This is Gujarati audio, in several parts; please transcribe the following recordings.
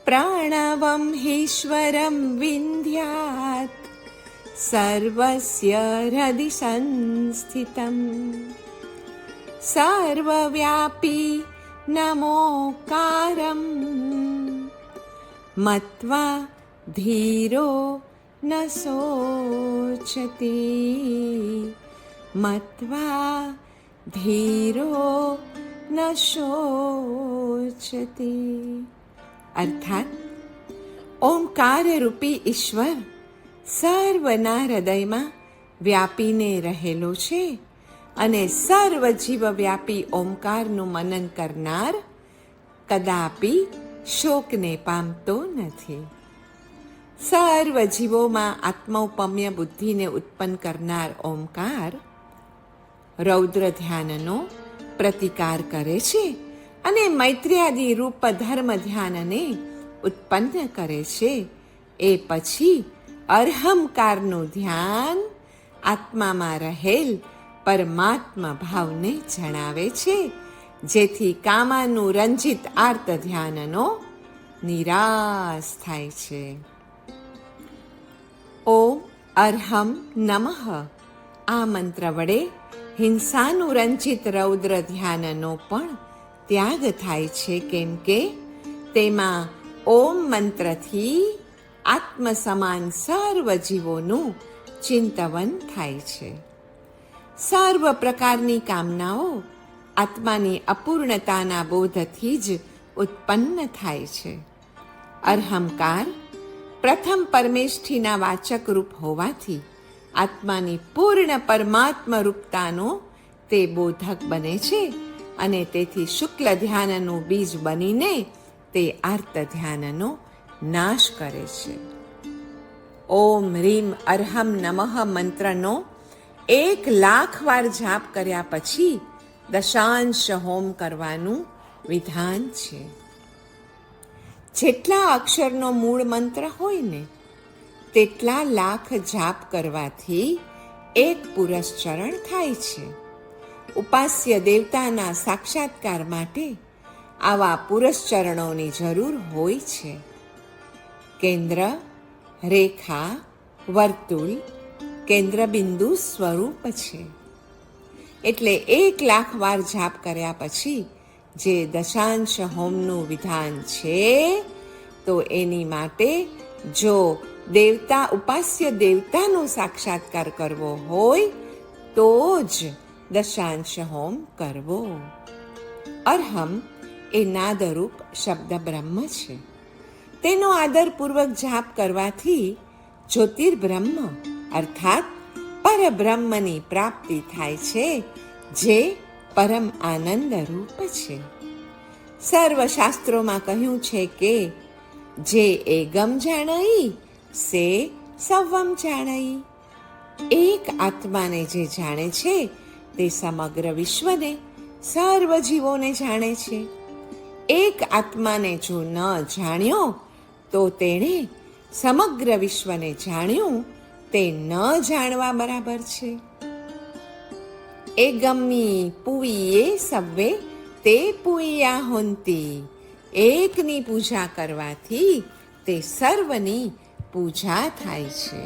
પ્રાણવં હીશ્વરં વિંધ્યાત સર્વસ્ય હૃદિ સંસ્થિતમ સર્વવ્યાપી નમોકારમ મત્વા ધીરો ન શોચતિ મત્વા ધીરો ન શોચતિ. અર્થાત ઓમકાર રૂપી ઈશ્વર સર્વના હૃદયમાં વ્યાપીને રહેલો છે અને સર્વ જીવવ્યાપી ઓમકારનું મનન કરનાર કદાપી શોકને પામતો નથી. સર્વ જીવોમાં આત્મૌપમ્ય બુદ્ધિને ઉત્પન્ન કરનાર ઓમકાર રૌદ્ર ધ્યાનનો પ્રતિકાર કરે છે અને મૈત્ર્યાદિ રૂપ ધર્મ ધ્યાનને ઉત્પન્ન કરે છે. એ પછી અર્હમકારનું ધ્યાન આત્મામાં રહેલ પરમાત્મા ભાવને જણાવે છે, જેથી કામાનું રંજિત આર્ત ધ્યાનનો નિરાશ થાય છે. ઓમ અર્હમ નમઃ આ મંત્ર વડે હિંસાનું રંજિત રૌદ્ર ધ્યાનનો પણ ત્યાગ થાય છે, કેમ કે તેમાં ઓમ મંત્રથી આત્મ સમાન સર્વ જીવોનું ચિંતવન થાય છે. સર્વ પ્રકારની કામનાઓ આત્માની અપૂર્ણતાના બોધથી જ ઉત્પન્ન થાય છે. અર્હમકાર પ્રથમ પરમેષ્ઠીના વાચક રૂપ હોવાથી આત્માની પૂર્ણ પરમાત્મ રૂપતાનો તે બોધક બને છે અને તેથી શુક્લ ધ્યાનનું બીજ બનીને તે આર્ત ધ્યાનનો નાશ કરે છે. ઓમ રીમ અર્હમ નમઃ મંત્રનો 1,00,000 વાર જાપ કર્યા પછી દશાંશ હોમ કરવાનું વિધાન છે. જેટલા અક્ષરનો મૂળ મંત્ર હોય ને તેટલા લાખ જાપ કરવાથી એક પુરસ્ચરણ થાય છે. ઉપાસ્ય દેવતાના સાક્ષાત્કાર માટે આવા પુરસ્ચરણોની જરૂર હોય છે. કેન્દ્ર, રેખા, વર્તુળ કેન્દ્રબિંદુ સ્વરૂપ છે. એટલે 1,00,000 વાર જાપ કર્યા પછી જે દશાંશ હોમનું વિધાન છે, તો એની માટે જો દેવતા ઉપાસ્ય દેવતાનો સાક્ષાત્કાર કરવો હોય તો જ દશાંશ હોમ કરવો. અર્હમ એ નાદરૂપ શબ્દ બ્રહ્મ છે. તેનો આદરપૂર્વક જાપ કરવાથી જ્યોતિર્બ્રહ્મ અર્થાત પરબ્રહ્મની પ્રાપ્તિ થાય છે, જે પરમ આનંદ રૂપ છે. સર્વશાસ્ત્રોમાં કહ્યું છે કે જે એગમ જાણઈ સે સવમ જાણઈ. એક આત્માને જે જાણે છે તે સમગ્ર વિશ્વને સર્વ જીવોને જાણે છે. એક આત્માને જો ન જાણ્યો તો તેણે સમગ્ર વિશ્વને જાણ્યું તે ન જાણવા બરાબર છે. એગમ્મી પુઈએ સવ્વે તે પુઈયા હોંતી. એકની પૂજા કરવાથી તે સર્વની પૂજા થાય છે.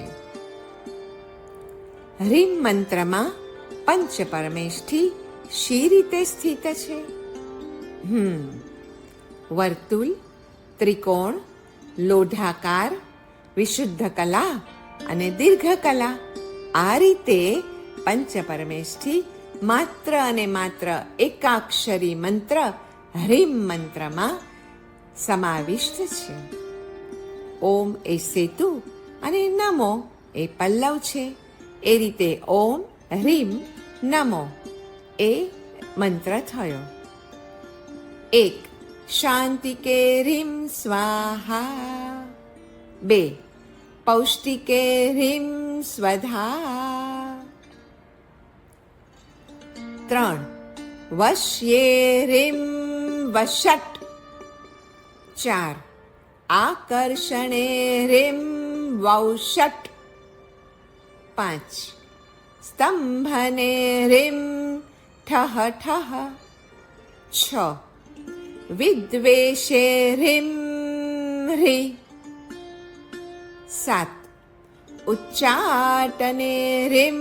રીમ મંત્રમાં પંચ પરમેષ્ઠી શી રીતે સ્થિત છે? વર્તુળ, ત્રિકોણ, લોઢાકાર, વિશુદ્ધ કલા અને દીર્ઘ કલા, આ રીતે પંચ પરમેષ્ઠી માત્ર અને માત્ર એકાક્ષરી મંત્ર હ્રીમ મંત્રમાં સમાવિષ્ટ છે. ઓમ એ સેતુ અને નમો એ પલ્લવ છે. એ રીતે ઓમ હ્રીમ નમો એ મંત્ર થયો. 1. શાંતિકે હ્રીમ સ્વાહા. 2. પૌષ્ટિકે હ્રીમ સ્વધા. 3. વશ્યે હ્રીમ વષટ. 4. આકર્ષણે હ્રીમ વૌષટ. 5. સ્તંભને હ્રીમ ઠહ ઠહ. 6. વિદ્વેષે હ્રીમ ह्री. 7. उच्चाटने ह्रीं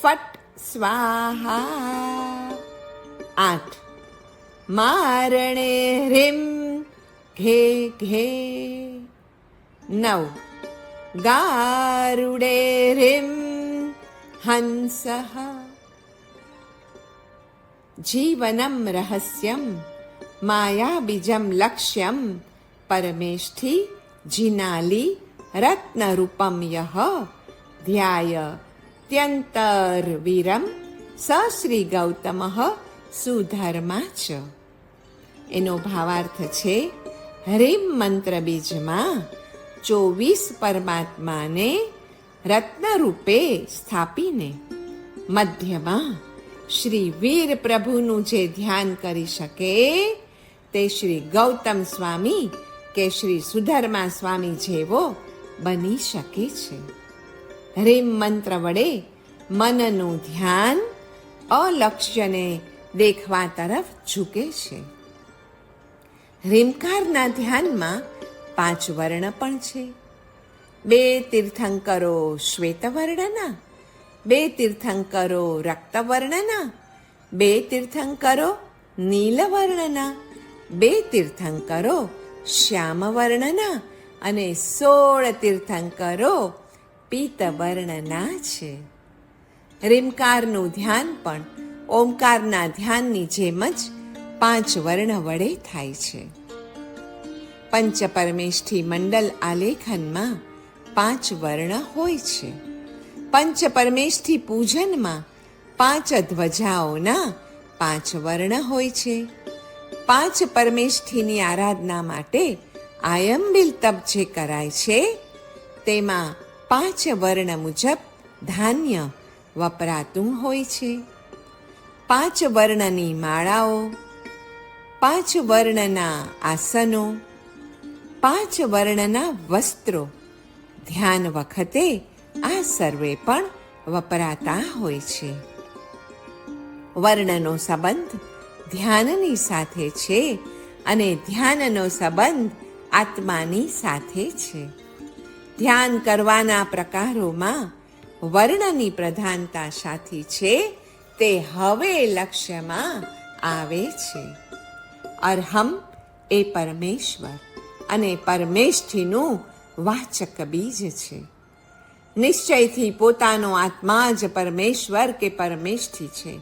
फट् स्वाहा. 8. मारणे ह्रीं घे घे. 9. गारुडे ह्रीं हंसः. जीवनं रहस्यं मायाबीजं लक्ष्यं परमेष्ठी जिनाली रत्नरूपं यः ध्यायत्यन्तर्वीरं स શ્રી ગૌતમઃ સુધર્મા ચ. એનો ભાવાર્થ છે, હરિમ મંત્ર બીજમાં 24 પરમાત્માને રત્નરૂપે સ્થાપીને મધ્યમાં શ્રી વીર પ્રભુનું જે ધ્યાન કરી શકે તે શ્રી ગૌતમ સ્વામી કે શ્રી સુધર્મા સ્વામી જેવો બની શકે છે. હરિમ મંત્ર વડે મનનું ધ્યાન અલક્ષ્યને દેખવા તરફ ઝૂકે છે. હ્રીમકારના ધ્યાનમાં 5 વર્ણ પણ છે. 2 તીર્થંકરો શ્વેતવર્ણના, 2 તીર્થંકરો રક્તવર્ણના, 2 તીર્થંકરો નીલવર્ણના, 2 તીર્થંકરો શ્યામવર્ણના અને 16 તીર્થંકરો પીતવર્ણના છે. હ્રીમકારનું ધ્યાન પણ ઓમકારના ધ્યાનની જેમ જ 5 વર્ણ વડે થાય છે. પંચપરમેષ્ઠી મંડલ આલેખનમાં 5 વર્ણ હોય છે. પંચપરમેષ્ઠી પૂજનમાં 5 ધ્વજાઓના 5 વર્ણ હોય છે. 5 પરમેષ્ઠીની આરાધના માટે આયંબિલ તપ જે કરાય છે તેમાં 5 વર્ણ મુજબ ધાન્ય વપરાતું હોય છે. 5 વર્ણની માળાઓ, 5 વર્ણના આસનો, 5 વર્ણના વસ્ત્રો ધ્યાન વખતે આ સર્વે પણ વપરાતા હોય છે. વર્ણનો સંબંધ ધ્યાનની સાથે છે અને ધ્યાનનો સંબંધ આત્માની સાથે છે. ધ્યાન કરવાના પ્રકારોમાં વર્ણની પ્રધાનતા સાથી છે તે હવે લક્ષ્યમાં આવે છે. અર્હમ એ પરમેશ્વર અને પરમેષ્ઠીનું વાચક બીજ છે. નિશ્ચયથી પોતાનો આત્મા જ પરમેશ્વર કે પરમેષ્ઠી છે.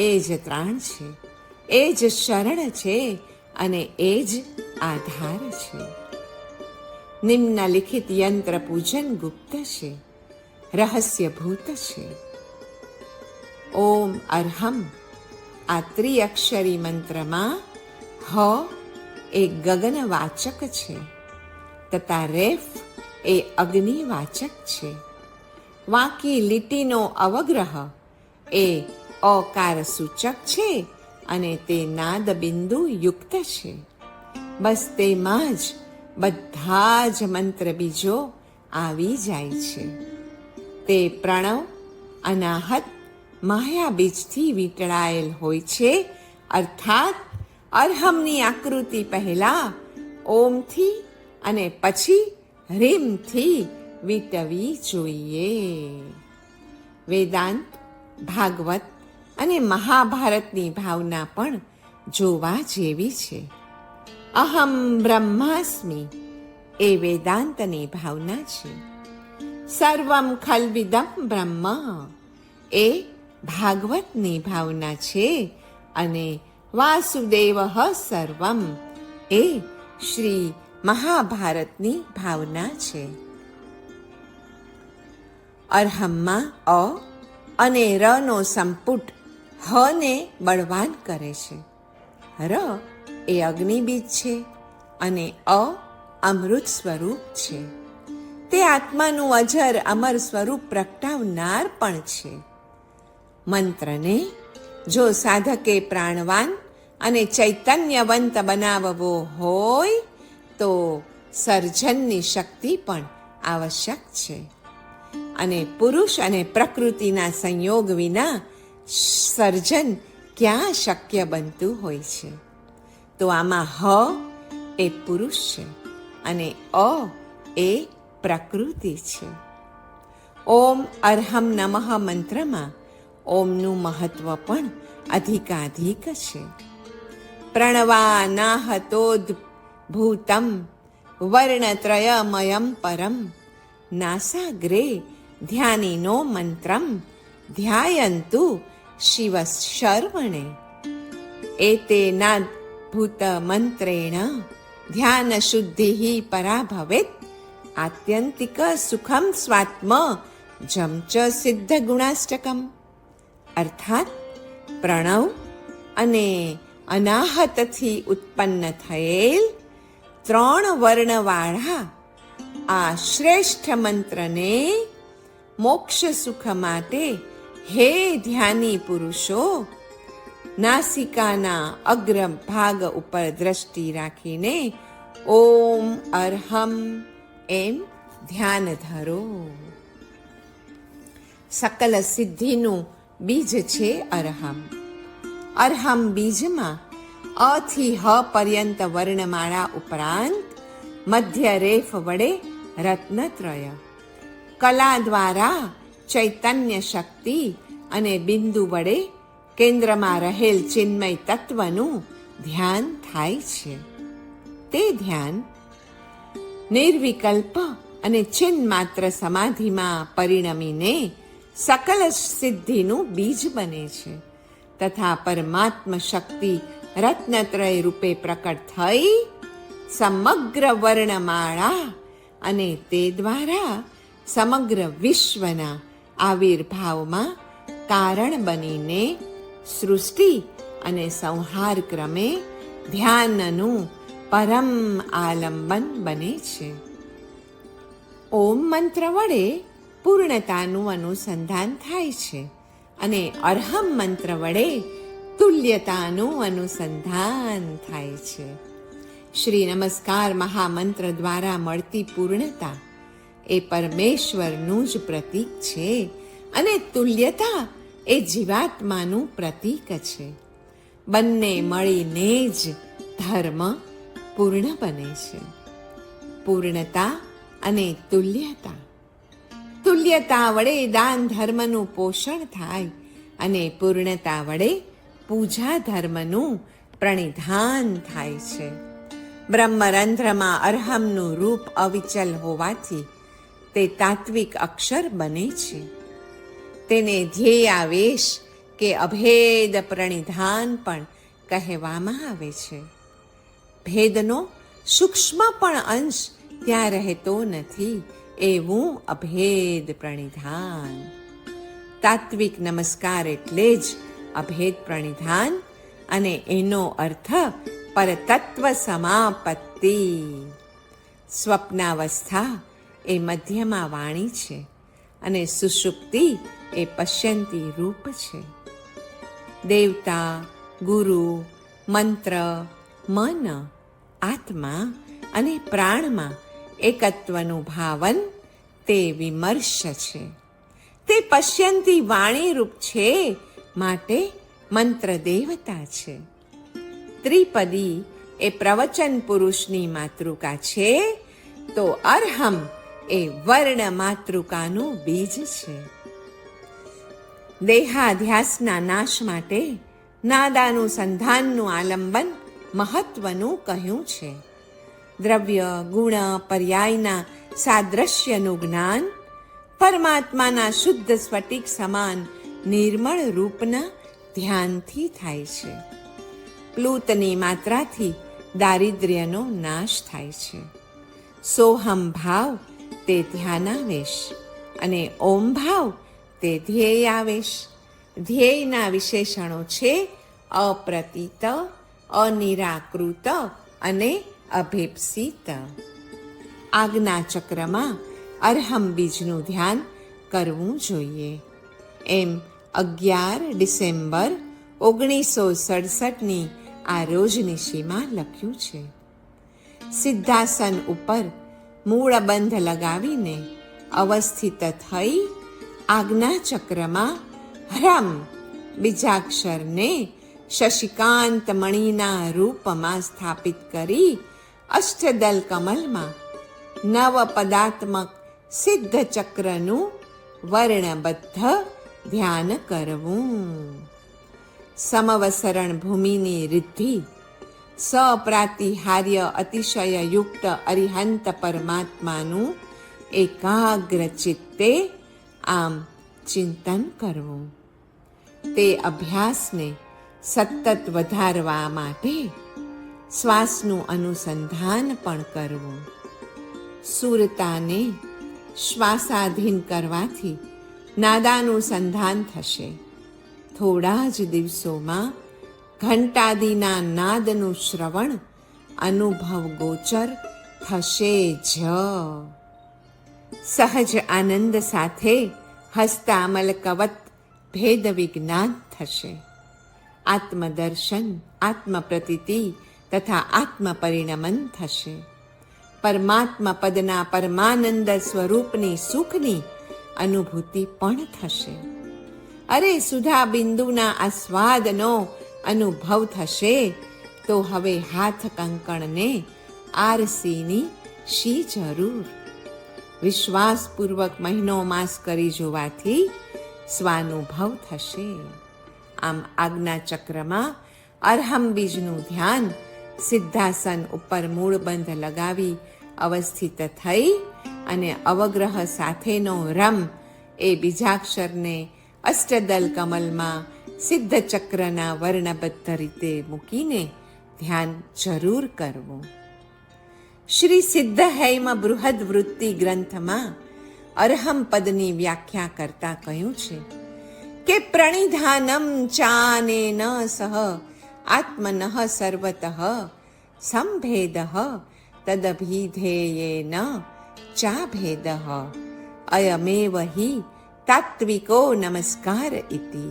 એ જ ત્રાણ છે, એ જ શરણ છે અને એ જ આધાર છે. નિમ્નલિખિત યંત્ર પૂજન ગુપ્ત છે, રહસ્યભૂત છે. ઓમ અર્હમ આ ત્રિઅક્ષરી મંત્રમાં હ એ ગગનવાચક છે તથા રેફ એ અગ્નિવાચક છે. વાંકી લીટીનો અવગ્રહ એ અકાર સૂચક છે અને તે નાદ બિંદુ યુક્ત છે. બસ તેમાં જ બધા જ મંત્ર બીજો આવી જાય છે. તે પ્રણવ અનાહત માયાબીજથી વીંટળાયેલ હોય છે, અર્થાત અર્હમની આકૃતિ પહેલા ઓમથી અને પછી હ્રીમથી વીંટવી જોઈએ. વેદાંત, ભાગવત અને મહાભારતની ભાવના પણ જોવા જેવી છે. અહમ બ્રહ્માસ્મિ એ વેદાંતની ભાવના છે. સર્વમ ખલ્વિદમ બ્રહ્મ એ ભાગવતની ભાવના છે અને વાસુદેવ સર્વમ એ શ્રી મહાભારતની ભાવના છે. અર્હમમાં અ અને રનો સંપુટ હને બળવાન કરે છે. ર એ અગ્નિબીજ છે અને અમૃત સ્વરૂપ છે. તે આત્માનું અજર અમર સ્વરૂપ પ્રગટાવનાર પણ છે. મંત્રને જો સાધકે પ્રાણવાન અને ચૈતન્યવંત બનાવવો હોય તો સર્જનની શક્તિ પણ આવશ્યક છે અને પુરુષ અને પ્રકૃતિના સંયોગ વિના સર્જન ક્યાં શક્ય બનતું હોય છે. તો આમાં હ એ પુરુષ છે અને અ એ પ્રકૃતિ છે. ઓમ અર્હમ નમઃ મંત્રમાં ઓમનું મહત્વ પણ અધિકાધિક છે. પ્રણવાનાહતોદ્ભૂતમ વર્ણત્રયમયમ પરમ નાસાગ્રે ધ્યાનિનો મંત્રમ ધ્યાયંતુ શિવ શર્વણે એતેનાદ્ભુત મંત્રેણ ધ્યાન શુદ્ધિ પરા ભવેત આત્યંતિક સુખમ સ્વાત્મ જમ ચ સિદ્ધ ગુણાષ્ટકમ. અર્થાત પ્રણવ અને અનાહતથી ઉત્પન્ન થયેલ 3 વર્ણવાળા આ શ્રેષ્ઠ મંત્રને મોક્ષ સુખ માટે હે ધ્યાની પુરુષો નાસિકાના અગ્ર ભાગ ઉપર દ્રષ્ટિ રાખીને ઓમ અર્હમ એમ ધ્યાન ધરો. સકલ સિદ્ધિનું બીજ છે અર્હમ. અર્હમ બીજમાં અ થી હ પર્યંત વર્ણમાળા ઉપરાંત મધ્ય રેફ વડે રત્નત્રય, કલા દ્વારા ચૈતન્ય શક્તિ અને બિંદુ વડે કેન્દ્રમાં રહેલ ચિન્મય તત્વનું ધ્યાન થાય છે. તે ધ્યાન નિર્વિકલ્પ અને ચિન્ન માત્ર સમાધિમાં પરિણમીને સકલ સિદ્ધિનું બીજ બને છે તથા પરમાત્મ શક્તિ રત્નત્રય રૂપે પ્રકટ થઈ સમગ્ર વર્ણમાળા અને તે દ્વારા સમગ્ર વિશ્વના આવિર્ભાવમાં કારણ બનીને સૃષ્ટિ અને સંહાર ક્રમે ધ્યાનનું પરમ આલંબન બને છે. ઓમ મંત્ર વડે પૂર્ણતાનું અનુસંધાન થાય છે અને અર્હમ મંત્ર વડે તુલ્યતાનું અનુસંધાન થાય છે. શ્રી નમસ્કાર મહામંત્ર દ્વારા મળતી પૂર્ણતા એ પરમેશ્વરનું જ પ્રતીક છે અને તુલ્યતા એ જીવાત્માનું પ્રતીક છે. બંને મળીને જ ધર્મ પૂર્ણ બને છે. પૂર્ણતા અને તુલ્યતા. તુલ્યતા વડે દાન ધર્મનું પોષણ થાય અને પૂર્ણતા વડે પૂજા ધર્મનું પ્રણિધાન થાય છે. બ્રહ્મરંધ્રમાં અર્હમનું રૂપ અવિચલ હોવાથી તે તાત્વિક અક્ષર બને છે. તેને ધ્યેયાવેશ કે અભેદ પ્રણિધાન પણ કહેવામાં આવે છે. ભેદનો સૂક્ષ્મ પણ અંશ ત્યાં રહેતો નથી એવું અભેદ પ્રણિધાન. તાત્વિક નમસ્કાર એટલે જ અભેદ પ્રણિધાન અને એનો અર્થ પરતત્વ સમાપત્તિ. સ્વપ્નાવસ્થા એ મધ્યમાં વાણી છે અને સુષુપ્તિ એ પશ્યંતી રૂપ છે. દેવતા, ગુરુ, મંત્ર, મન, આત્મા અને પ્રાણમાં એકત્વનું ભાવન તે વિમર્શ છે. તે પશ્યંતી વાણી રૂપ છે માટે મંત્ર દેવતા છે. ત્રિપદી એ પ્રવચન પુરુષની માતૃકા છે તો અર્હમ એ વર્ણ માતૃકાનું બીજ છે. દેહાધ્યાસના નાશ માટે નાદાનુસંધાનનું આલંબન મહત્વનું કહ્યું છે. દ્રવ્ય ગુણ પર્યાયના સાદ્રશ્યનું જ્ઞાન પરમાત્માના શુદ્ધ સ્ફટિક સમાન નિર્મળ રૂપના ધ્યાનથી થાય છે. પ્લુતની માત્રાથી દારિદ્ર્યનો નાશ થાય છે. સોહમ ભાવ તે ધ્યાનાવેશ અને ઓમ ભાવ તે ધ્યેયાવેશ. ધ્યેયના વિશેષણો છે અપ્રતીત, અનિરાકૃત અને અભેપ્સિત. આજ્ઞાચક્રમાં અર્હમ બીજનું ધ્યાન કરવું જોઈએ એમ 11 ડિસેમ્બર 1967ની આ રોજનીશીમાં લખ્યું છે. સિદ્ધાસન ઉપર મૂળબંધ લગાવીને અવસ્થિત થઈ આજ્ઞાચક્રમાં હ્રમ બીજાક્ષરને શશિકાંત મણિના રૂપમાં સ્થાપિત કરી અષ્ટદલ કમલમાં નવ પદાત્મક સિદ્ધ ચક્રનું વર્ણબદ્ધ ધ્યાન કરવું. સમવસરણ ભૂમિની રિદ્ધિ સપ્રાતિહાર્ય અતિશયયુક્ત અરિહંત પરમાત્માનું એકાગ્ર ચિત્તે આમ ચિંતન કરવું. તે અભ્યાસને સતત વધારવા માટે શ્વાસનું અનુસંધાન પણ કરવું. સુરતાને શ્વાસાધીન કરવાથી નાદાનું સંધાન થશે. થોડા જ દિવસોમાં ઘંટાદીના નાદનું શ્રવણ અનુભવ ગોચર થશે જ. સહજ આનંદ સાથે હસ્તામલકવત ભેદ વિજ્ઞાન થશે. આત્મદર્શન, આત્મપ્રતીતિ તથા આત્મપરિણમન થશે. પરમાત્મા પદના પરમાનંદ સ્વરૂપની સુખની અનુભૂતિ પણ થશે. અરે સુધા બિંદુના આસ્વાદનો અનુભવ થશે તો હવે હાથ કંકણને આરસીની શી જરૂર. વિશ્વાસપૂર્વક મહિનો માસ કરી જોવાથી સ્વાનુભવ થશે. આમ આજ્ઞા ચક્રમાં અરહમ બીજનું ધ્યાન સિદ્ધાસન ઉપર મૂળબંધ લગાવી અવસ્થિત થઈ અને અવગ્રહ સાથેનો રમ એ બીજાક્ષરને અષ્ટદલ કમલમાં સિદ્ધ ચક્રના વર્ણબદ્ધ રીતે મૂકીને ધ્યાન જરૂર કરવું. શ્રી સિદ્ધ હૈમ બૃહદ વૃત્તિ ગ્રંથમાં અરહમ પદની વ્યાખ્યા કરતા કહ્યું છે કે પ્રણિધાનમ ચાનેન સહ આત્મનઃ સર્વતઃ સંભેદ તદભિધેયેન ચાભેદ અયમેવ હિ તાત્વિકો નમસ્કાર ઇતિ.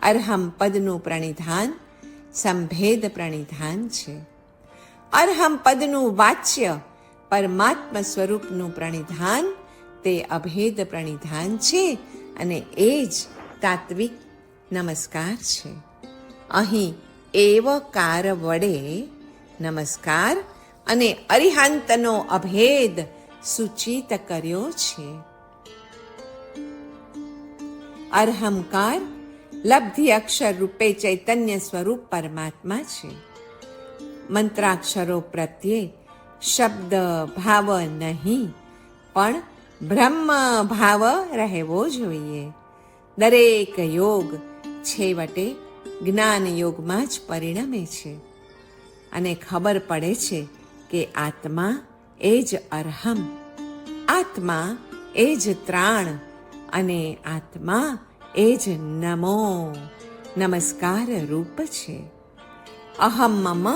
અરહમ પદનું પ્રણિધાન સંભેદ પ્રણિધાન છે. અરહમ પદનું વાચ્ય પરમાત્મા સ્વરૂપનું પ્રણિધાન તે અભેદ પ્રણિધાન છે અને એ જ તાત્વિક નમસ્કાર છે. અહીં એવકાર વડે નમસ્કાર અને અરિહંતનો અભેદ સૂચિત કર્યો છે. અરહંકાર લબ્ધિ અક્ષર રૂપે ચૈતન્ય સ્વરૂપ પરમાત્મા છે. મંત્રાક્ષરો પ્રત્યે શબ્દ ભાવ નહીં પણ બ્રહ્મ ભાવ રહેવો જોઈએ. દરેક યોગ છેવટે જ્ઞાન યોગમાં જ પરિણમે છે અને ખબર પડે છે કે આત્મા એ જ અરહમ, આત્મા એ જ ત્રાણ અને આત્મા એ જ નમો નમસ્કાર રૂપ છે. અહમ મમ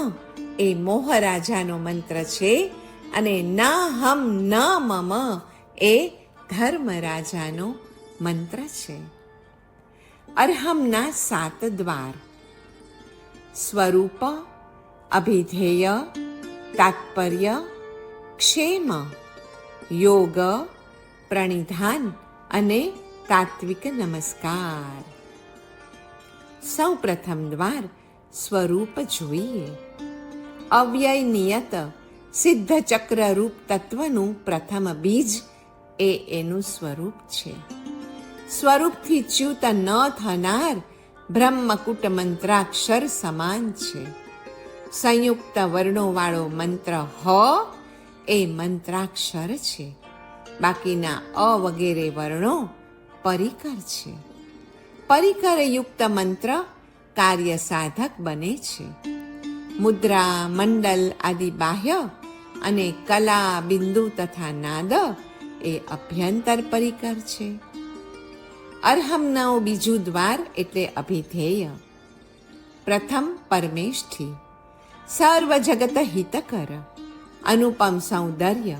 એ મોહરાજાનો મંત્ર છે અને ના હમ ન મમ એ ધર્મરાજાનો મંત્ર છે. અરહમના 7 દ્વાર: સ્વરૂપ, અભિધેય, તાત્પર્ય, ક્ષેમ, યોગ, પ્રણિધાન અને તાત્વિક નમસ્કાર. સૌ પ્રથમ દ્વાર સ્વરૂપ જોઈએ. અવ્યય નિયત સિદ્ધ ચક્ર રૂપ તત્વનું પ્રથમ બીજ એ એનું સ્વરૂપ છે. સ્વરૂપથી ચ્યુત ન થનાર બ્રહ્મકૂટ મંત્રાક્ષર સમાન છે. સંયુક્ત વર્ણોવાળો મંત્ર હ એ મંત્રાક્ષર છે. બાકીના અ વગેરે વર્ણો પરિકર છે. પરિકરયુક્ત મંત્ર કાર્ય સાધક બને છે. મુદ્રા, મંડલ આદિ બાહ્ય અને કલા, બિંદુ તથા નાદ એ અભ્યંતર પરિકર છે. અરહમનું બીજું દ્વાર એટલે અભિધેય. પ્રથમ પરમેશથી સર્વ જગત હિતકર, અનુપમ સૌંદર્ય,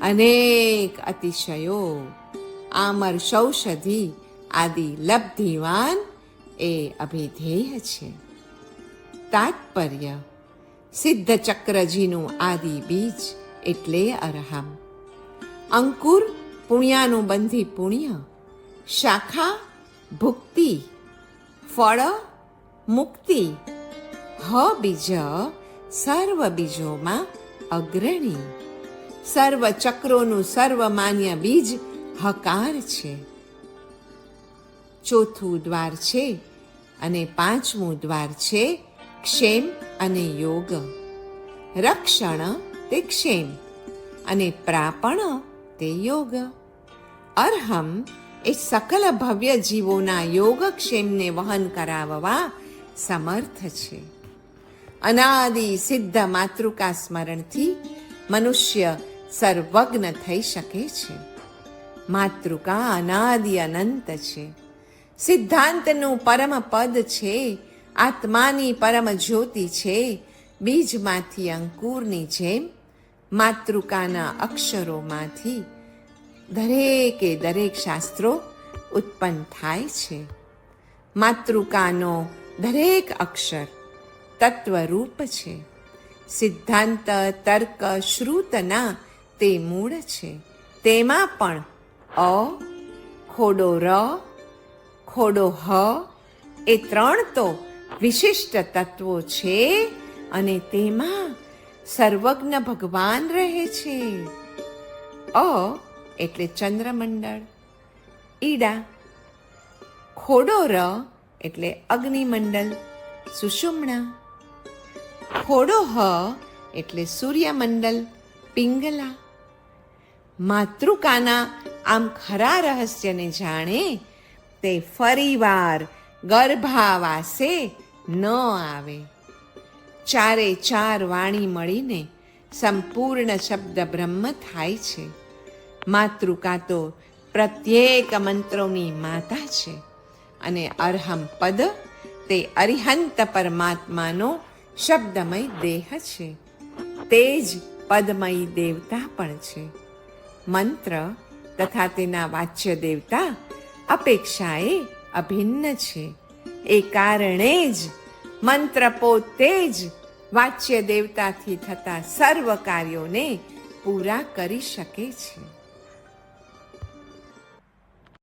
અનેક અતિશયો, આમર સૌષધિ આદિ લબ્ધિવાન એ અભિધેય છે. તાત્પર્ય સિદ્ધ ચક્રજીનું આદિ બીજ એટલે અરહમ. અંકુર પુણ્યાનુબંધી પુણ્ય, શાખા ભુક્તિ, ફળ મુક્તિ. હ બીજ સર્વ બીજોમાં અગ્રણી. સર્વ ચક્રોનું સર્વમાન્ય બીજ હકાર છે. ચોથું દ્વાર છે અને પાંચમું દ્વાર છે ક્ષેમ અને યોગ. રક્ષણ તે ક્ષેમ અને પ્રાપણ તે યોગ. અર્હમ એ સકલ ભવ્ય જીવોના યોગક્ષેમને વહન કરાવવા સમર્થ છે. અનાદિ સિદ્ધ માતૃકા સ્મરણથી મનુષ્ય સર્વજ્ઞ થઈ શકે છે. માતૃકા અનાદિ અનંત છે. સિદ્ધાંતનું પરમ પદ છે. આત્માની પરમ જ્યોતિ છે. બીજમાંથી અંકુરની જેમ માતૃકાના અક્ષરોમાંથી દરેક શાસ્ત્રો ઉત્પન્ન થાય છે. માતૃકાનો દરેક અક્ષર તત્વરૂપ છે. સિદ્ધાંત તર્ક શ્રુતના તે મૂળ છે. તેમાં પણ અ, ખોડો ર, ખોડો હ એ ત્રણ તો વિશિષ્ટ તત્વો છે અને તેમાં સર્વજ્ઞ ભગવાન રહે છે. અ એટલે ચંદ્રમંડળ, ઈડા. ખોડો ર એટલે અગ્નિમંડળ, સુષુમ્ણા. ખોડો હ એટલે સૂર્યમંડળ, પિંગલા. માતૃકાના આમ ખરા રહસ્યને જાણે તે ફરીવાર ગર્ભાવાસે ન આવે. ચારે ચાર વાણી મળીને સંપૂર્ણ શબ્દ બ્રહ્મ થાય છે. માતૃકા તો પ્રત્યેક મંત્રોની માતા છે અને અર્હમ પદ તે અરિહંત પરમાત્માનો શબ્દમય દેહ છે. તે જ પદમયી દેવતા પણ છે. મંત્ર તથા તેના વાચ્ય દેવતા અપેક્ષાએ અભિન્ન છે. એ કારણે જ મંત્ર પોતે જ વાચ્ય દેવતાથી થતા સર્વ કાર્યોને પૂરા કરી શકે છે.